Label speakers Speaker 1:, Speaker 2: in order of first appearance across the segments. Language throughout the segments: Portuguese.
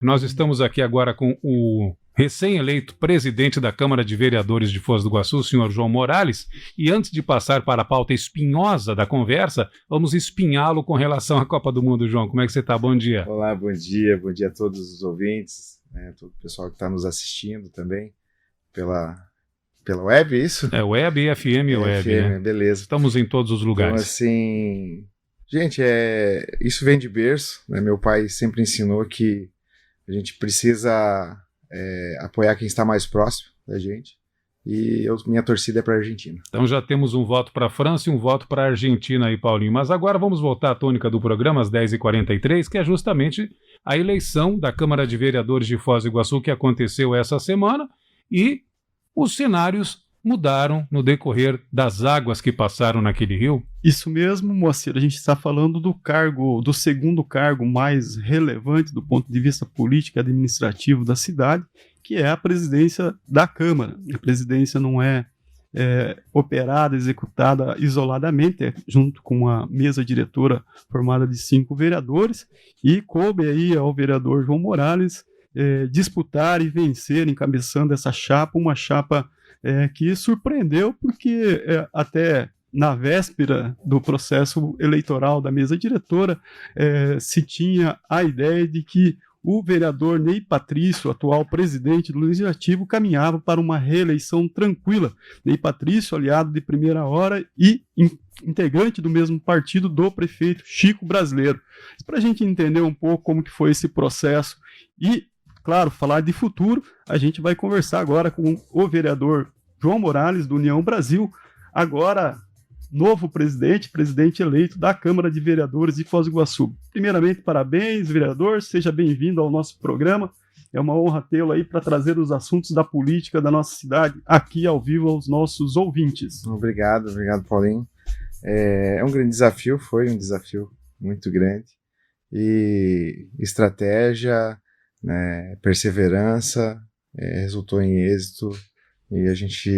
Speaker 1: Nós estamos aqui agora com o recém-eleito presidente da Câmara de Vereadores de Foz do Iguaçu, o senhor João Morales, e antes de passar para a pauta espinhosa da conversa, vamos espinhá-lo com relação à Copa do Mundo. João, como é que você está? Bom dia.
Speaker 2: Olá, bom dia a todos os ouvintes, né, todo o pessoal que está nos assistindo também pela web, é isso?
Speaker 1: É web e FM web,
Speaker 2: FM,
Speaker 1: né?
Speaker 2: beleza.
Speaker 1: Estamos em todos os lugares.
Speaker 2: Então, assim, gente, isso vem de berço, né? Meu pai sempre ensinou que a gente precisa apoiar quem está mais próximo da gente. E minha torcida é para a Argentina.
Speaker 1: Então já temos um voto para a França e um voto para a Argentina aí, Paulinho. Mas agora vamos voltar à tônica do programa, às 10h43, que é justamente a eleição da Câmara de Vereadores de Foz do Iguaçu, que aconteceu essa semana, e os cenários mudaram no decorrer das águas que passaram naquele rio.
Speaker 3: Isso mesmo, Moacir. A gente está falando do segundo cargo mais relevante do ponto de vista político e administrativo da cidade, que é a presidência da Câmara. A presidência não é operada, executada isoladamente, é junto com uma mesa diretora formada de 5 vereadores, e coube aí ao vereador João Morales disputar e vencer, encabeçando essa chapa, uma chapa que surpreendeu, porque até na véspera do processo eleitoral da mesa diretora, se tinha a ideia de que o vereador Ney Patrício, atual presidente do Legislativo, caminhava para uma reeleição tranquila. Ney Patrício, aliado de primeira hora e integrante do mesmo partido do prefeito Chico Brasileiro. Para a gente entender um pouco como que foi esse processo e, claro, falar de futuro, a gente vai conversar agora com o vereador João Morales, do União Brasil, agora novo presidente eleito da Câmara de Vereadores de Foz do Iguaçu. Primeiramente, parabéns, vereador, seja bem-vindo ao nosso programa. É uma honra tê-lo aí para trazer os assuntos da política da nossa cidade aqui ao vivo aos nossos ouvintes.
Speaker 2: Obrigado, Paulinho. É um grande desafio, foi um desafio muito grande. E estratégia, né, perseverança, resultou em êxito, e a gente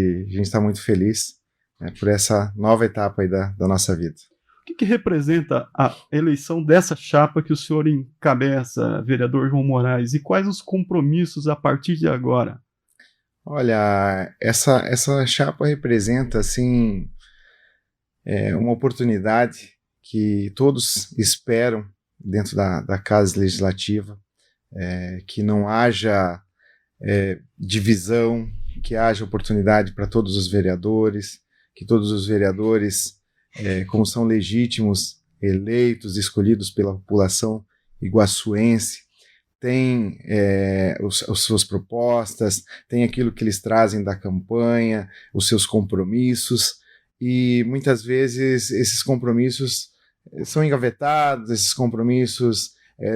Speaker 2: está muito feliz, né, por essa nova etapa aí da nossa vida.
Speaker 3: O que representa a eleição dessa chapa que o senhor encabeça, vereador João Morales, e quais os compromissos a partir de agora?
Speaker 2: Olha, essa chapa representa, assim, uma oportunidade que todos esperam dentro da Casa Legislativa, que não haja divisão, que haja oportunidade para todos os vereadores, que todos os vereadores, como são legítimos, eleitos, escolhidos pela população iguaçuense, têm as suas propostas, têm aquilo que eles trazem da campanha, os seus compromissos, e muitas vezes esses compromissos são engavetados, esses compromissos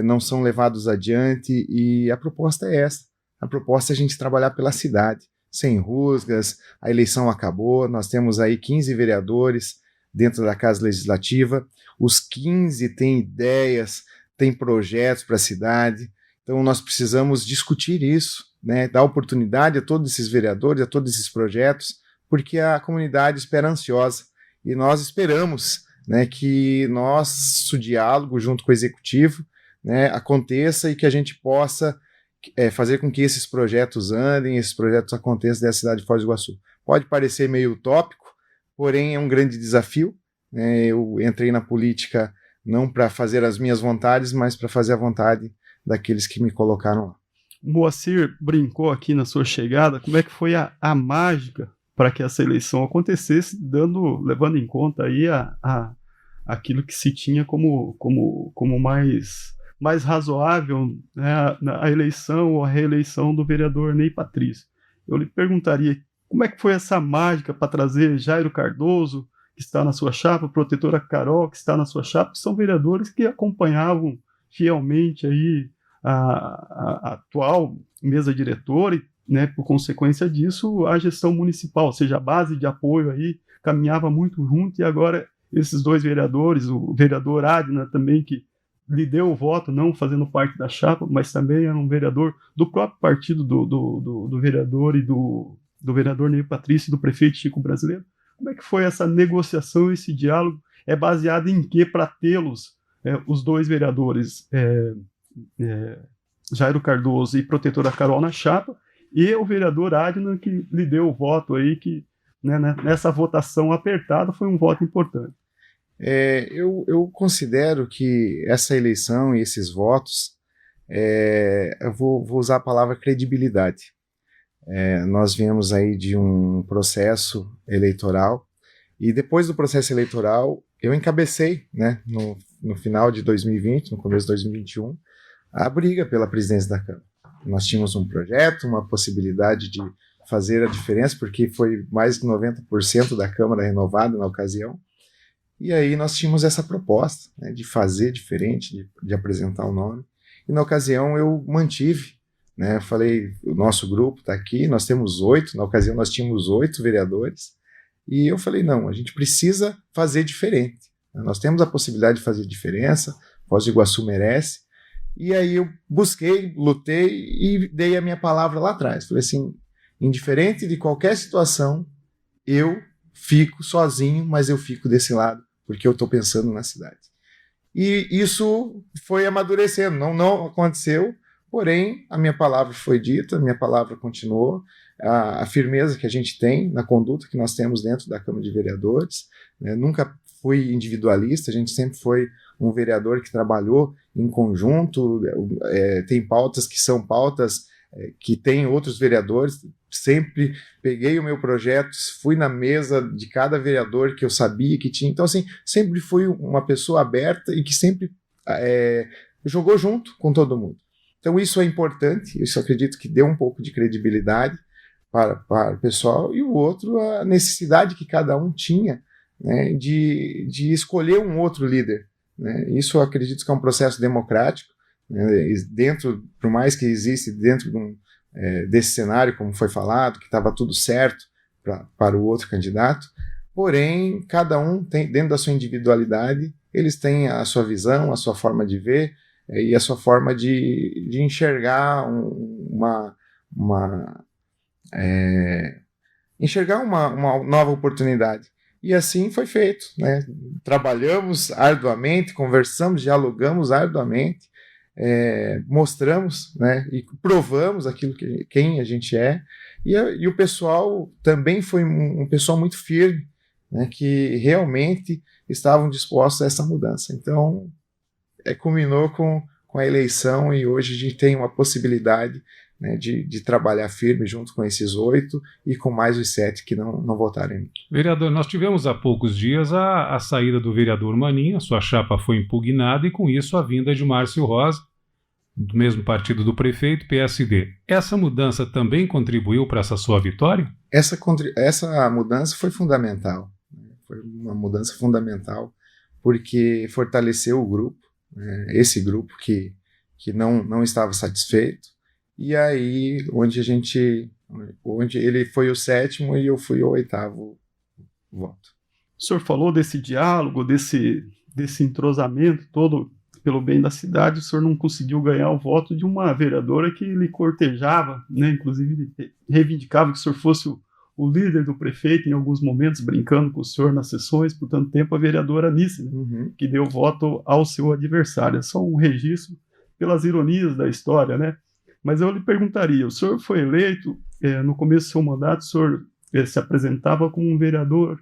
Speaker 2: não são levados adiante, e a proposta é essa. A proposta é a gente trabalhar pela cidade, sem rusgas. A eleição acabou, nós temos aí 15 vereadores dentro da Casa Legislativa, os 15 têm ideias, têm projetos para a cidade, então nós precisamos discutir isso, né? Dar oportunidade a todos esses vereadores, a todos esses projetos, porque a comunidade espera ansiosa, e nós esperamos, né, que nosso diálogo junto com o Executivo, né, aconteça, e que a gente possa fazer com que esses projetos andem, esses projetos aconteçam dessa cidade de Foz do Iguaçu. Pode parecer meio utópico, porém é um grande desafio. Eu entrei na política não para fazer as minhas vontades, mas para fazer a vontade daqueles que me colocaram lá.
Speaker 3: O Moacir brincou aqui na sua chegada, como é que foi a mágica para que essa eleição acontecesse, levando em conta aí aquilo que se tinha como mais razoável, né, a eleição ou a reeleição do vereador Ney Patrício. Eu lhe perguntaria como é que foi essa mágica para trazer Jairo Cardoso, que está na sua chapa, protetora Carol, que está na sua chapa, que são vereadores que acompanhavam fielmente aí a atual mesa diretora e, né, por consequência disso, a gestão municipal, ou seja, a base de apoio aí caminhava muito junto, e agora esses dois vereadores, o vereador Adna também, que lhe deu o voto, não fazendo parte da chapa, mas também era um vereador do próprio partido do vereador e do vereador Ney Patrício e do prefeito Chico Brasileiro. Como é que foi essa negociação, esse diálogo? É baseado em quê para tê-los, os dois vereadores, Jairo Cardoso e protetora Carol na chapa, e o vereador Adnan, que lhe deu o voto aí, que né, nessa votação apertada foi um voto importante.
Speaker 2: Eu considero que essa eleição e esses votos, eu vou usar a palavra credibilidade. Nós viemos aí de um processo eleitoral, e depois do processo eleitoral eu encabecei, né, no final de 2020, no começo de 2021, a briga pela presidência da Câmara. Nós tínhamos um projeto, uma possibilidade de fazer a diferença, porque foi mais de 90% da Câmara renovada na ocasião, e aí nós tínhamos essa proposta, né, de fazer diferente, de apresentar o nome, e na ocasião eu mantive, né, eu falei, o nosso grupo está aqui, nós temos 8, na ocasião nós tínhamos 8 vereadores, e eu falei, não, a gente precisa fazer diferente, nós temos a possibilidade de fazer diferença, Foz do Iguaçu merece, e aí eu busquei, lutei e dei a minha palavra lá atrás, falei assim, indiferente de qualquer situação, eu fico sozinho, mas eu fico desse lado, porque eu estou pensando na cidade. E isso foi amadurecendo, não aconteceu, porém a minha palavra foi dita, a minha palavra continuou, a firmeza que a gente tem na conduta que nós temos dentro da Câmara de Vereadores, né? Nunca fui individualista, a gente sempre foi um vereador que trabalhou em conjunto, tem pautas que são pautas que tem outros vereadores, sempre peguei o meu projeto, fui na mesa de cada vereador que eu sabia que tinha, então assim, sempre fui uma pessoa aberta e que sempre jogou junto com todo mundo. Então isso é importante, isso acredito que deu um pouco de credibilidade para o pessoal, e o outro, a necessidade que cada um tinha, né, de escolher um outro líder, né? Isso eu acredito que é um processo democrático, né, por mais que existe dentro desse cenário, como foi falado, que estava tudo certo para o outro candidato, porém, cada um tem, dentro da sua individualidade, eles têm a sua visão, a sua forma de ver e a sua forma de enxergar enxergar uma nova oportunidade. E assim foi feito, né? Trabalhamos arduamente, conversamos, dialogamos arduamente, mostramos, né, e provamos aquilo quem a gente é, e o pessoal também foi um pessoal muito firme, né, que realmente estavam dispostos a essa mudança. Então, culminou com a eleição, e hoje a gente tem uma possibilidade, né, de trabalhar firme junto com esses 8 e com mais os 7 que não votaram em mim.
Speaker 1: Vereador, nós tivemos há poucos dias a saída do vereador Maninho, sua chapa foi impugnada, e com isso a vinda de Márcio Rosa, do mesmo partido do prefeito, PSD. Essa mudança também contribuiu para essa sua vitória?
Speaker 2: Essa mudança foi fundamental, né? Foi uma mudança fundamental, porque fortaleceu o grupo, né? Esse grupo que não estava satisfeito, e aí onde ele foi o 7º e eu fui o 8º voto.
Speaker 3: O senhor falou desse diálogo, desse entrosamento todo pelo bem da cidade, o senhor não conseguiu ganhar o voto de uma vereadora que lhe cortejava, né? Inclusive reivindicava que o senhor fosse o líder do prefeito em alguns momentos, brincando com o senhor nas sessões, por tanto tempo a vereadora Anice, né? Que deu voto ao seu adversário. É só um registro pelas ironias da história, né? Mas eu lhe perguntaria, o senhor foi eleito, no começo do seu mandato, o senhor se apresentava como um vereador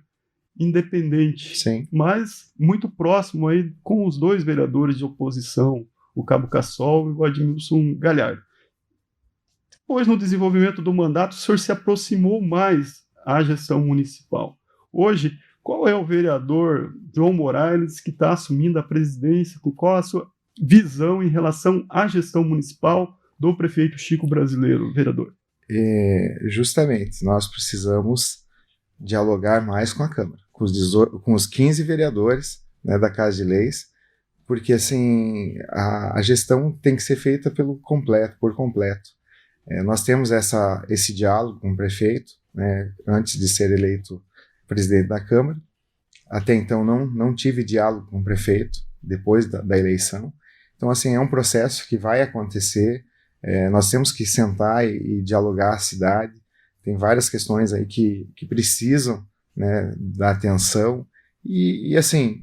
Speaker 3: independente,
Speaker 2: sim,
Speaker 3: mas muito próximo aí com os 2 vereadores de oposição, o Cabo Cassol e o Admilson Galhardo. Depois, no desenvolvimento do mandato, o senhor se aproximou mais à gestão municipal. Hoje, qual é o vereador João Morales que está assumindo a presidência? Qual a sua visão em relação à gestão municipal do prefeito Chico Brasileiro, vereador?
Speaker 2: Justamente, nós precisamos dialogar mais com a Câmara, com os 15 vereadores, né, da Casa de Leis, porque assim, a gestão tem que ser feita por completo. Nós temos esse diálogo com o prefeito, né, antes de ser eleito presidente da Câmara. Até então não tive diálogo com o prefeito, depois da eleição. Então assim, é um processo que vai acontecer. Nós temos que sentar e dialogar a cidade. Tem várias questões aí que precisam, né, da atenção, e assim,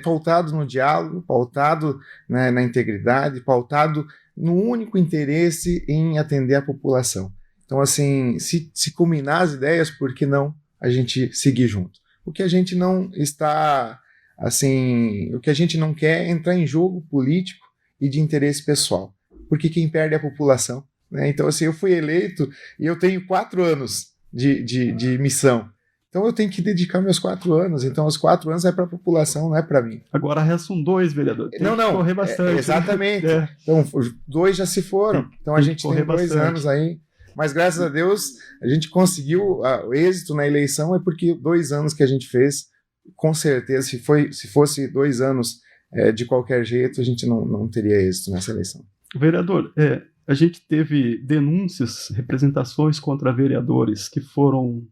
Speaker 2: pautado no diálogo, pautado, né, na integridade, pautado no único interesse em atender a população. Então, assim, se combinar as ideias, por que não a gente seguir junto? O que a gente não está, assim, o que a gente não quer é entrar em jogo político e de interesse pessoal, porque quem perde é a população, né? Então, assim, eu fui eleito e eu tenho 4 anos de missão. Então eu tenho que dedicar meus 4 anos. Então os 4 anos é para a população, não é para mim.
Speaker 3: Agora restam 2, vereador. Tem que correr bastante.
Speaker 2: Exatamente. Então os 2 já se foram. Então a gente tem 2 anos aí. Mas graças a Deus a gente conseguiu o êxito na eleição, é porque 2 anos que a gente fez, com certeza, se fosse 2 anos de qualquer jeito, a gente não teria êxito nessa eleição.
Speaker 3: Vereador, a gente teve denúncias, representações contra vereadores que foram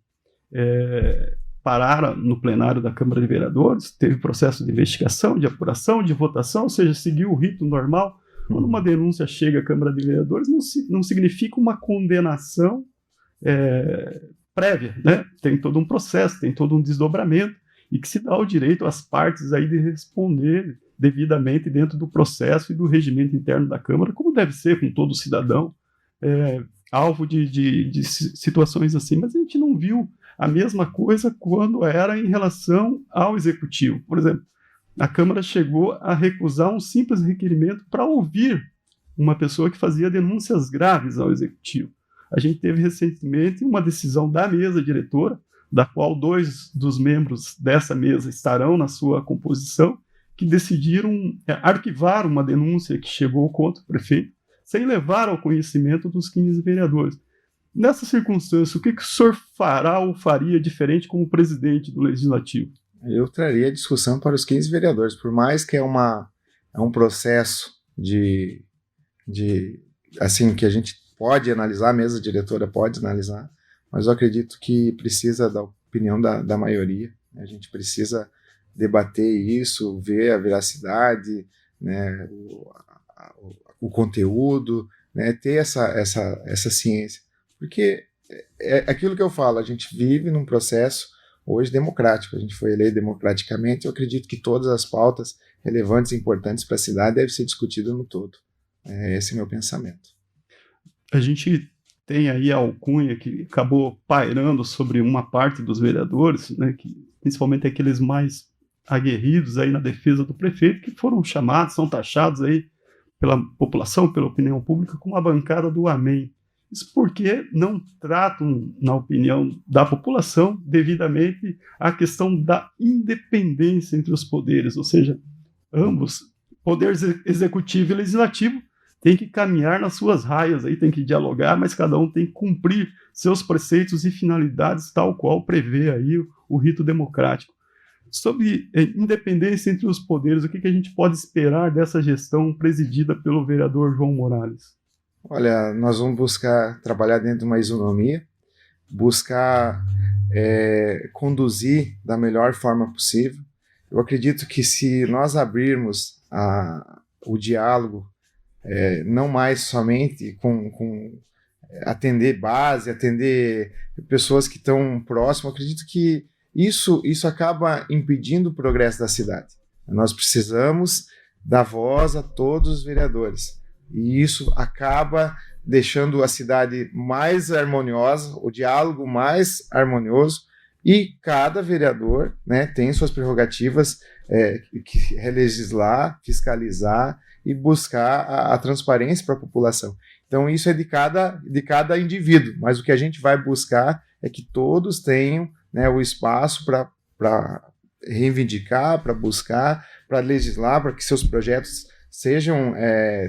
Speaker 3: pararam no plenário da Câmara de Vereadores, teve processo de investigação, de apuração, de votação, ou seja, seguiu o rito normal. Quando uma denúncia chega à Câmara de Vereadores, não significa uma condenação prévia, né? Tem todo um processo, tem todo um desdobramento, e que se dá o direito às partes aí de responder devidamente dentro do processo e do regimento interno da Câmara, como deve ser com todo cidadão, alvo de situações assim. Mas a gente não viu a mesma coisa quando era em relação ao Executivo. Por exemplo, a Câmara chegou a recusar um simples requerimento para ouvir uma pessoa que fazia denúncias graves ao Executivo. A gente teve recentemente uma decisão da mesa diretora, da qual 2 dos membros dessa mesa estarão na sua composição, que decidiram arquivar uma denúncia que chegou contra o prefeito, sem levar ao conhecimento dos 15 vereadores. Nessa circunstância, o que o senhor fará ou faria diferente como presidente do Legislativo?
Speaker 2: Eu traria a discussão para os 15 vereadores, por mais que é um processo assim, que a gente pode analisar, a mesa diretora pode analisar, mas eu acredito que precisa da opinião da maioria. A gente precisa debater isso, ver a veracidade, né, o conteúdo, né, ter essa ciência. Porque é aquilo que eu falo, a gente vive num processo hoje democrático, a gente foi eleito democraticamente, eu acredito que todas as pautas relevantes e importantes para a cidade devem ser discutidas no todo. Esse é o meu pensamento.
Speaker 3: A gente tem aí a alcunha que acabou pairando sobre uma parte dos vereadores, né, que, principalmente aqueles mais aguerridos aí na defesa do prefeito, que foram chamados, são taxados aí pela população, pela opinião pública, como a bancada do Amém. Isso porque não tratam, na opinião da população, devidamente a questão da independência entre os poderes, ou seja, ambos, poder executivo e legislativo, têm que caminhar nas suas raias, aí tem que dialogar, mas cada um tem que cumprir seus preceitos e finalidades, tal qual prevê aí o rito democrático. Sobre independência entre os poderes, o que a gente pode esperar dessa gestão presidida pelo vereador João Morales?
Speaker 2: Olha, nós vamos buscar trabalhar dentro de uma isonomia, buscar conduzir da melhor forma possível. Eu acredito que se nós abrirmos o diálogo, não mais somente com atender base, atender pessoas que estão próximas, eu acredito que isso acaba impedindo o progresso da cidade. Nós precisamos dar voz a todos os vereadores. E isso acaba deixando a cidade mais harmoniosa, o diálogo mais harmonioso, e cada vereador, né, tem suas prerrogativas, que é legislar, fiscalizar e buscar a transparência para a população. Então isso é de cada indivíduo, mas o que a gente vai buscar é que todos tenham, né, o espaço para reivindicar, para buscar, para legislar, para que seus projetos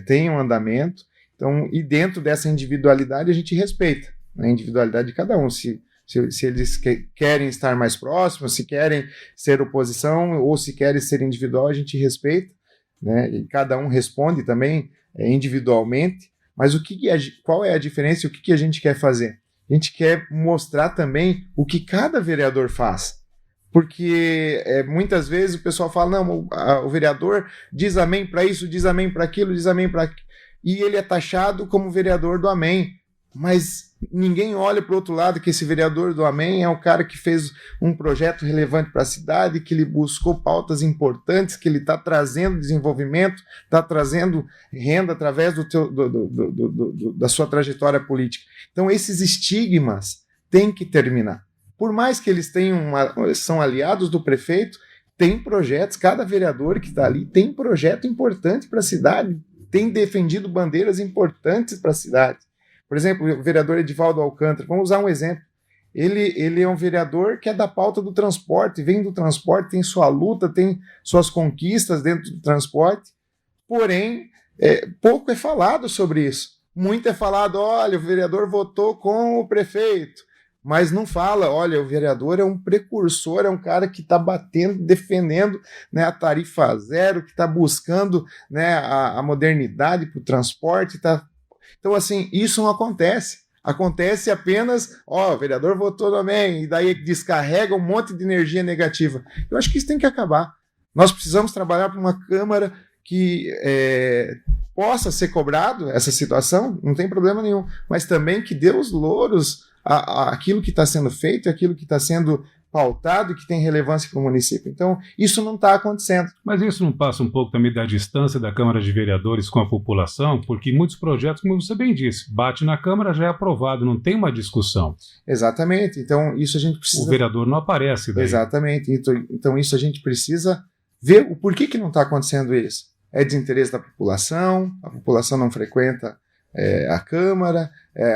Speaker 2: tenham andamento. Então, e dentro dessa individualidade a gente respeita, né, a individualidade de cada um. Se eles querem estar mais próximos, se querem ser oposição ou se querem ser individual, a gente respeita, né, e cada um responde também individualmente. Mas qual é a diferença e o que a gente quer fazer? A gente quer mostrar também o que cada vereador faz. Porque muitas vezes o pessoal fala, não, o vereador diz amém para isso, diz amém para aquilo, diz amém para aquilo, e ele é taxado como vereador do amém. mas ninguém olha para o outro lado, que esse vereador do Amém é o cara que fez um projeto relevante para a cidade, que ele buscou pautas importantes, que ele está trazendo desenvolvimento, está trazendo renda através da sua trajetória política. Então esses estigmas têm que terminar. Por mais que eles são aliados do prefeito, tem projetos, cada vereador que está ali tem projeto importante para a cidade, tem defendido bandeiras importantes para a cidade. Por exemplo, o vereador Edivaldo Alcântara, vamos usar um exemplo. Ele é um vereador que é da pauta do transporte, vem do transporte, tem sua luta, tem suas conquistas dentro do transporte, porém, pouco é falado sobre isso. Muito é falado, olha, o vereador votou com o prefeito, mas não fala, olha, o vereador é um precursor, é um cara que está batendo, defendendo, né, a tarifa zero, que está buscando, né, a modernidade para o transporte, está... Então, assim, isso não acontece. Acontece apenas, o vereador votou também, e daí descarrega um monte de energia negativa. Eu acho que isso tem que acabar. Nós precisamos trabalhar para uma Câmara que possa ser cobrado essa situação, não tem problema nenhum, mas também que dê os louros àquilo que está sendo feito, aquilo que está sendo pautado e que tem relevância para o município. Então, isso não está acontecendo.
Speaker 1: Mas isso não passa um pouco também da distância da Câmara de Vereadores com a população? Porque muitos projetos, como você bem disse, bate na Câmara, já é aprovado, não tem uma discussão.
Speaker 2: Exatamente. Então, isso a gente precisa...
Speaker 1: O vereador não aparece daí.
Speaker 2: Exatamente. Então, isso a gente precisa ver o porquê que não está acontecendo isso. É desinteresse da população, a população não frequenta a Câmara,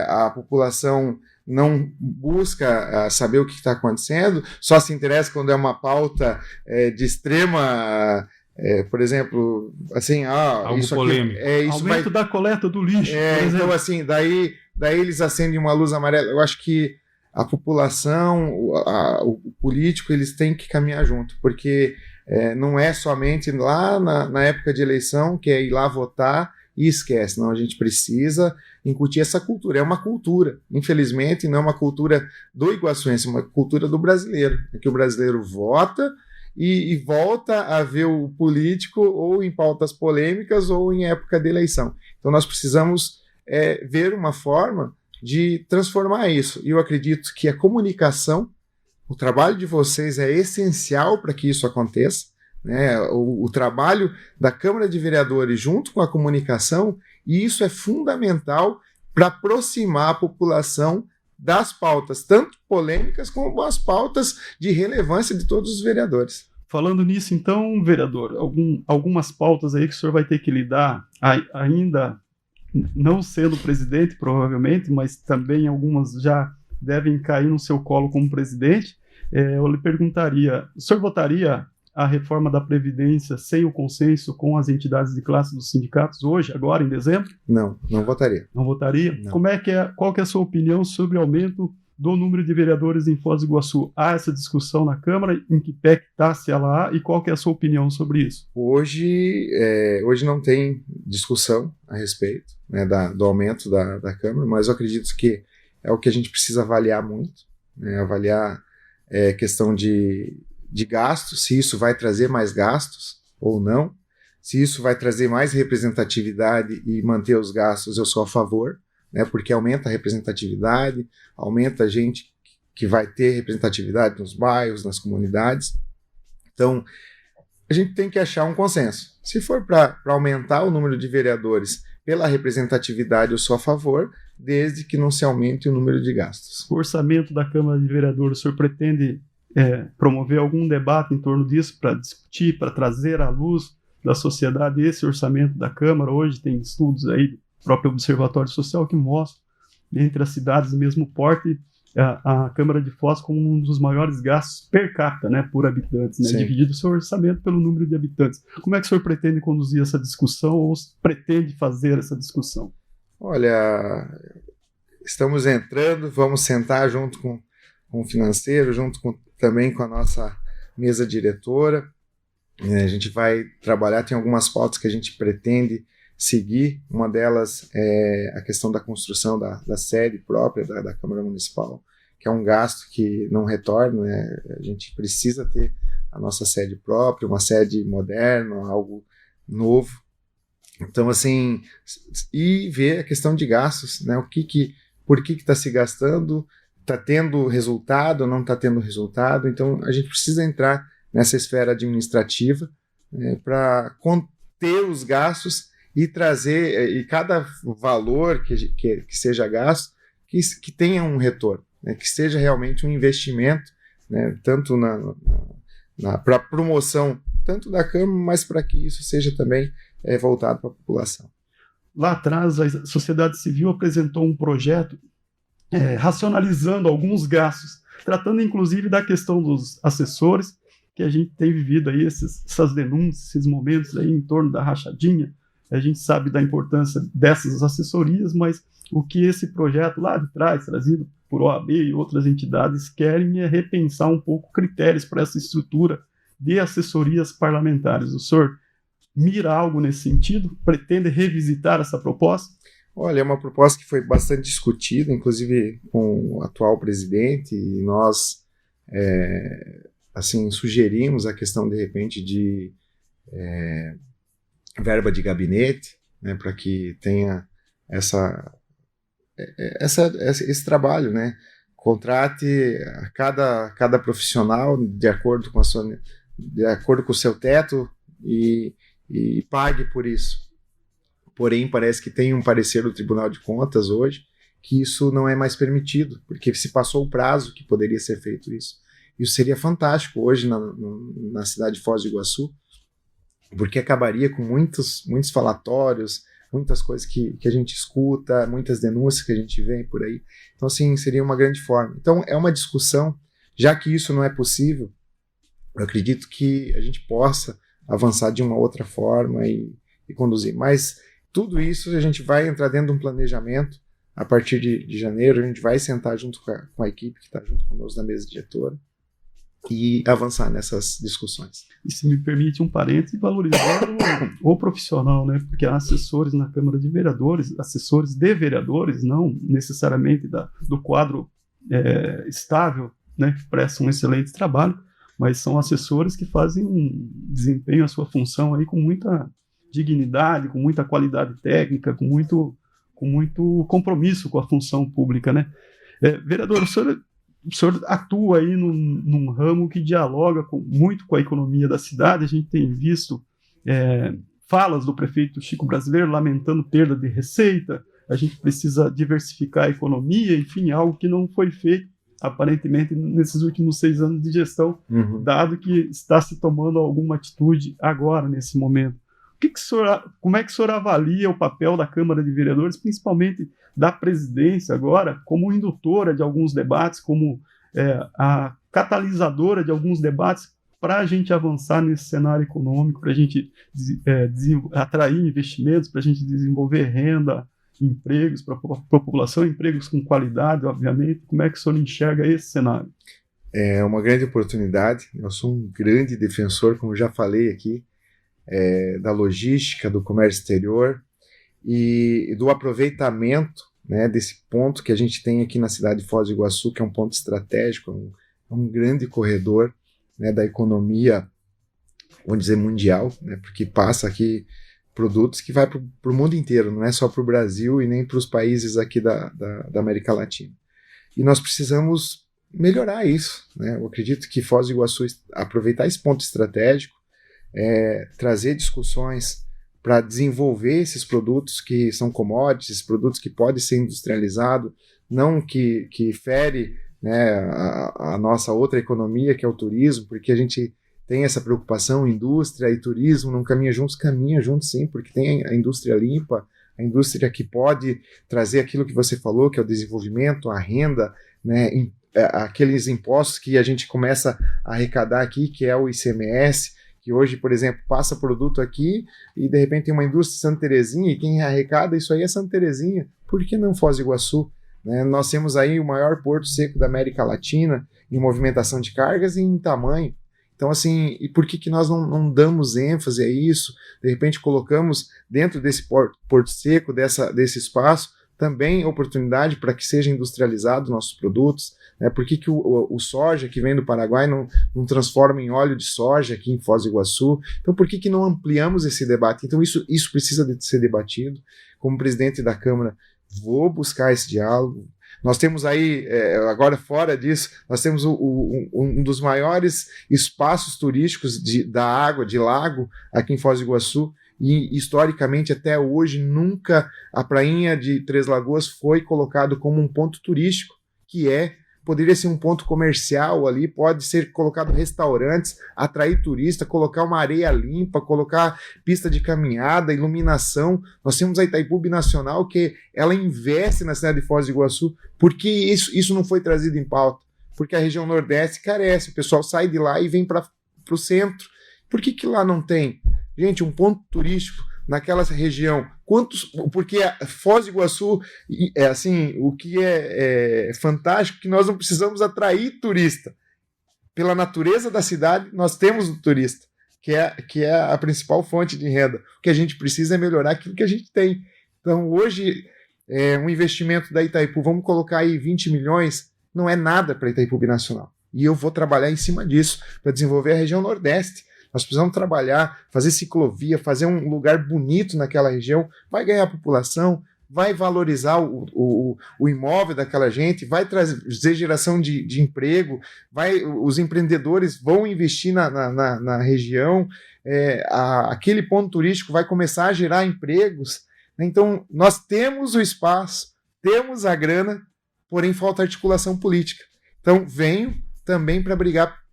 Speaker 2: a população não busca saber o que está acontecendo, só se interessa quando é uma pauta de extrema, por exemplo, assim,
Speaker 1: algo
Speaker 2: isso
Speaker 1: polêmico.
Speaker 3: Aumento da coleta do lixo, por exemplo.
Speaker 2: Então, assim, daí eles acendem uma luz amarela. Eu acho que a população, o político, eles têm que caminhar junto, porque não é somente lá na época de eleição, que é ir lá votar e esquece. Não, a gente precisa incutir essa cultura. É uma cultura, infelizmente, não é uma cultura do iguaçuense, é uma cultura do brasileiro. É que o brasileiro vota e volta a ver o político ou em pautas polêmicas ou em época de eleição. Então nós precisamos ver uma forma de transformar isso. E eu acredito que a comunicação, o trabalho de vocês é essencial para que isso aconteça. Né, o trabalho da Câmara de Vereadores junto com a comunicação, e isso é fundamental para aproximar a população das pautas, tanto polêmicas como as pautas de relevância de todos os vereadores.
Speaker 3: Falando nisso, então, vereador, algumas pautas aí que o senhor vai ter que lidar, ainda não sendo presidente, provavelmente, mas também algumas já devem cair no seu colo como presidente. Eu lhe perguntaria, o senhor votaria a reforma da Previdência sem o consenso com as entidades de classe dos sindicatos hoje, agora em dezembro?
Speaker 2: Não votaria.
Speaker 3: Não votaria?
Speaker 2: Não.
Speaker 3: Qual que é a sua opinião sobre o aumento do número de vereadores em Foz do Iguaçu? Há essa discussão na Câmara? Em que pé que está, se ela há? E qual que é a sua opinião sobre isso?
Speaker 2: Hoje não tem discussão a respeito, né, do aumento da Câmara, mas eu acredito que é o que a gente precisa avaliar muito, né, avaliar questão de gastos, se isso vai trazer mais gastos ou não, se isso vai trazer mais representatividade e manter os gastos, eu sou a favor, né, porque aumenta a representatividade, aumenta a gente que vai ter representatividade nos bairros, nas comunidades. Então, a gente tem que achar um consenso. Se for para aumentar o número de vereadores pela representatividade, eu sou a favor, desde que não se aumente o número de gastos.
Speaker 3: O orçamento da Câmara de Vereadores, o senhor pretende promover algum debate em torno disso para discutir, para trazer à luz da sociedade esse orçamento da Câmara? Hoje tem estudos aí do próprio Observatório Social que mostram, entre as cidades do mesmo porte, a Câmara de Foz como um dos maiores gastos per capita, né, por habitantes, né, dividido o seu orçamento pelo número de habitantes. Como é que o senhor pretende conduzir essa discussão ou pretende fazer essa discussão?
Speaker 2: Olha, estamos entrando, vamos sentar junto com o financeiro, junto também com a nossa mesa diretora. A gente vai trabalhar, tem algumas pautas que a gente pretende seguir. Uma delas é a questão da construção da sede própria da Câmara Municipal, que é um gasto que não retorna, né? A gente precisa ter a nossa sede própria, uma sede moderna, algo novo. Então, assim, e ver a questão de gastos, né? O que por que está se gastando, está tendo resultado ou não está tendo resultado. Então, a gente precisa entrar nessa esfera administrativa para conter os gastos e trazer, e cada valor que seja gasto, que tenha um retorno, né, que seja realmente um investimento, né, tanto para a promoção tanto da Câmara, mas para que isso seja também voltado para a população.
Speaker 3: Lá atrás, a sociedade civil apresentou um projeto racionalizando alguns gastos, tratando inclusive da questão dos assessores, que a gente tem vivido aí essas denúncias, esses momentos aí em torno da rachadinha. A gente sabe da importância dessas assessorias, mas o que esse projeto lá de trás, trazido por OAB e outras entidades, querem é repensar um pouco critérios para essa estrutura de assessorias parlamentares. O senhor mira algo nesse sentido? Pretende revisitar essa proposta?
Speaker 2: Olha, é uma proposta que foi bastante discutida, inclusive com o atual presidente, e nós sugerimos a questão, de repente, de verba de gabinete, né, para que tenha esse trabalho, né? Contrate a cada profissional de acordo com o seu teto e pague por isso. Porém, parece que tem um parecer do Tribunal de Contas hoje que isso não é mais permitido, porque se passou o prazo que poderia ser feito isso. Isso seria fantástico hoje na cidade de Foz do Iguaçu, porque acabaria com muitos falatórios, muitas coisas que a gente escuta, muitas denúncias que a gente vê por aí. Então, assim, seria uma grande forma. Então, é uma discussão, já que isso não é possível, eu acredito que a gente possa avançar de uma outra forma e conduzir. Mas tudo isso a gente vai entrar dentro de um planejamento. A partir de janeiro, a gente vai sentar junto com a equipe que está junto conosco na mesa diretora e avançar nessas discussões.
Speaker 3: E se me permite um parênteses, valorizar o profissional, né? Porque há assessores na Câmara de Vereadores, assessores de vereadores, não necessariamente do quadro estável, né? Que prestam um excelente trabalho, mas são assessores que desempenham a sua função aí com muita dignidade, com muita qualidade técnica, com muito compromisso com a função pública, né? Vereador, o senhor atua aí num ramo que dialoga muito com a economia da cidade. A gente tem visto falas do prefeito Chico Brasileiro lamentando perda de receita, a gente precisa diversificar a economia, enfim, algo que não foi feito, aparentemente, nesses últimos 6 anos de gestão, dado que está se tomando alguma atitude agora, nesse momento. Como é que o senhor avalia o papel da Câmara de Vereadores, principalmente da presidência agora, como indutora de alguns debates, como a catalisadora de alguns debates para a gente avançar nesse cenário econômico, para a gente atrair investimentos, para a gente desenvolver renda, empregos para a população, empregos com qualidade, obviamente. Como é que o senhor enxerga esse cenário?
Speaker 2: É uma grande oportunidade. Eu sou um grande defensor, como já falei aqui, da logística, do comércio exterior e do aproveitamento, né, desse ponto que a gente tem aqui na cidade de Foz do Iguaçu, que é um ponto estratégico, um grande corredor, né, da economia, vamos dizer, mundial, né, porque passa aqui produtos que vai para o mundo inteiro, não é só para o Brasil e nem para os países aqui da América Latina. E nós precisamos melhorar isso, né? Eu acredito que Foz do Iguaçu, aproveitar esse ponto estratégico, trazer discussões para desenvolver esses produtos que são commodities, produtos que podem ser industrializados, não que fere, né, a nossa outra economia, que é o turismo, porque a gente tem essa preocupação, indústria e turismo não caminha juntos sim, porque tem a indústria limpa, a indústria que pode trazer aquilo que você falou, que é o desenvolvimento, a renda, né, aqueles impostos que a gente começa a arrecadar aqui, que é o ICMS, que hoje, por exemplo, passa produto aqui e de repente tem uma indústria de Santa Terezinha e quem arrecada isso aí é Santa Terezinha. Por que não Foz do Iguaçu? Né? Nós temos aí o maior porto seco da América Latina em movimentação de cargas e em tamanho. Então, assim, e por que nós não damos ênfase a isso? De repente colocamos dentro desse porto seco, desse espaço, também oportunidade para que seja industrializado nossos produtos, né? Por que o soja que vem do Paraguai não transforma em óleo de soja aqui em Foz do Iguaçu? Então, por que não ampliamos esse debate? Então, isso precisa de ser debatido. Como presidente da Câmara, vou buscar esse diálogo, Nós temos aí, agora fora disso, nós temos um dos maiores espaços turísticos da água, de lago, aqui em Foz do Iguaçu, e historicamente até hoje nunca a prainha de Três Lagoas foi colocado como um ponto turístico, poderia ser um ponto comercial ali, pode ser colocado restaurantes, atrair turista, colocar uma areia limpa, colocar pista de caminhada, iluminação. Nós temos a Itaipu Binacional, que ela investe na cidade de Foz do Iguaçu, porque isso não foi trazido em pauta, porque a região Nordeste carece, o pessoal sai de lá e vem para o centro. Por que lá não tem? Gente, um ponto turístico naquela região, porque Foz do Iguaçu, assim, o que é fantástico, que nós não precisamos atrair turista. Pela natureza da cidade, nós temos o turista, que é a principal fonte de renda. O que a gente precisa é melhorar aquilo que a gente tem. Então, hoje, um investimento da Itaipu, vamos colocar aí 20 milhões, não é nada para a Itaipu Binacional. E eu vou trabalhar em cima disso, para desenvolver a região Nordeste. Nós precisamos trabalhar, fazer ciclovia, fazer um lugar bonito naquela região, vai ganhar população, vai valorizar o imóvel daquela gente, vai trazer geração de emprego, os empreendedores vão investir na região, aquele ponto turístico vai começar a gerar empregos. Então, nós temos o espaço, temos a grana, porém falta articulação política. Então, venho também para brigar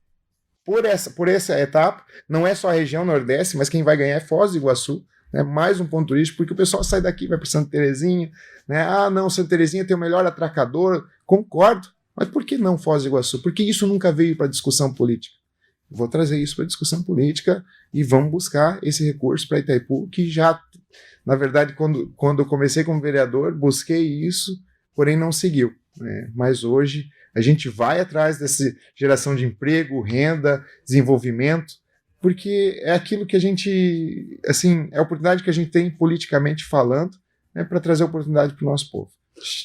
Speaker 2: por essa etapa. Não é só a região Nordeste, mas quem vai ganhar é Foz do Iguaçu, né? Mais um ponto turístico, porque o pessoal sai daqui, vai para Santa Terezinha, né? Ah, não, Santa Terezinha tem o melhor atracador, concordo, mas por que não Foz do Iguaçu? Porque isso nunca veio para discussão política. Vou trazer isso para discussão política e vamos buscar esse recurso para Itaipu, que já, na verdade, quando eu comecei como vereador, busquei isso, porém não seguiu, né? Mas hoje a gente vai atrás dessa geração de emprego, renda, desenvolvimento, porque é aquilo que a gente, assim, é a oportunidade que a gente tem politicamente falando, né, para trazer oportunidade para o nosso povo.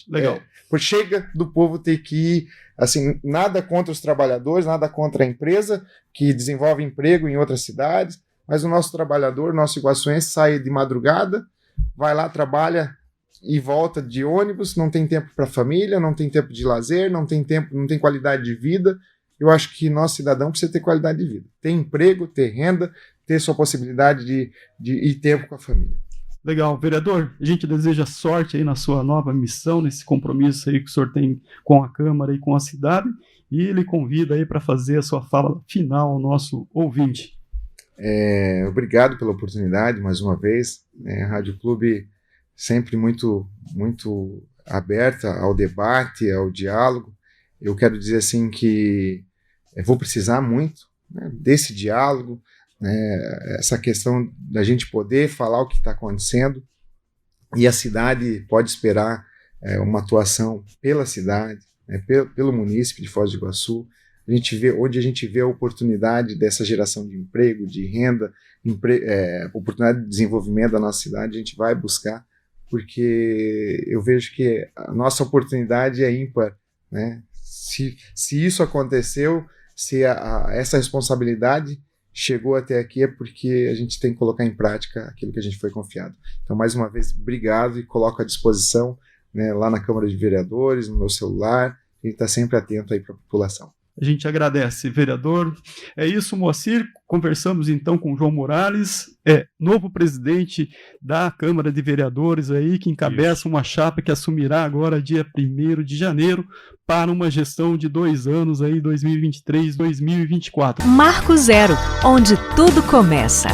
Speaker 3: Legal.
Speaker 2: Chega do povo ter que ir, assim, nada contra os trabalhadores, nada contra a empresa que desenvolve emprego em outras cidades, mas o nosso trabalhador, nosso iguaçuense, sai de madrugada, vai lá, trabalha e volta de ônibus, não tem tempo para a família, não tem tempo de lazer, não tem tempo, não tem qualidade de vida. Eu acho que nosso cidadão precisa ter qualidade de vida, ter emprego, ter renda, ter sua possibilidade de ir tempo com a família.
Speaker 3: Legal, vereador, a gente deseja sorte aí na sua nova missão, nesse compromisso aí que o senhor tem com a Câmara e com a cidade, e ele convida aí para fazer a sua fala final ao nosso ouvinte.
Speaker 2: Obrigado pela oportunidade, mais uma vez, a Rádio Clube sempre muito aberta ao debate, ao diálogo. Eu quero dizer assim que vou precisar muito, né, desse diálogo, né, essa questão da gente poder falar o que está acontecendo, e a cidade pode esperar uma atuação pela cidade, né, pelo munícipe de Foz do Iguaçu, onde a gente vê a oportunidade dessa geração de emprego, de renda, oportunidade de desenvolvimento da nossa cidade, a gente vai buscar, porque eu vejo que a nossa oportunidade é ímpar, né? Se isso aconteceu, se essa responsabilidade chegou até aqui, é porque a gente tem que colocar em prática aquilo que a gente foi confiado. Então, mais uma vez, obrigado, e coloco à disposição, né, lá na Câmara de Vereadores, no meu celular, a gente está sempre atento aí para a população.
Speaker 3: A gente agradece, vereador. É isso, Moacir. Conversamos então com o João Morales, novo presidente da Câmara de Vereadores, aí, que encabeça uma chapa que assumirá agora dia 1º de janeiro para uma gestão de 2 anos, aí, 2023-2024.
Speaker 4: Marco Zero, onde tudo começa.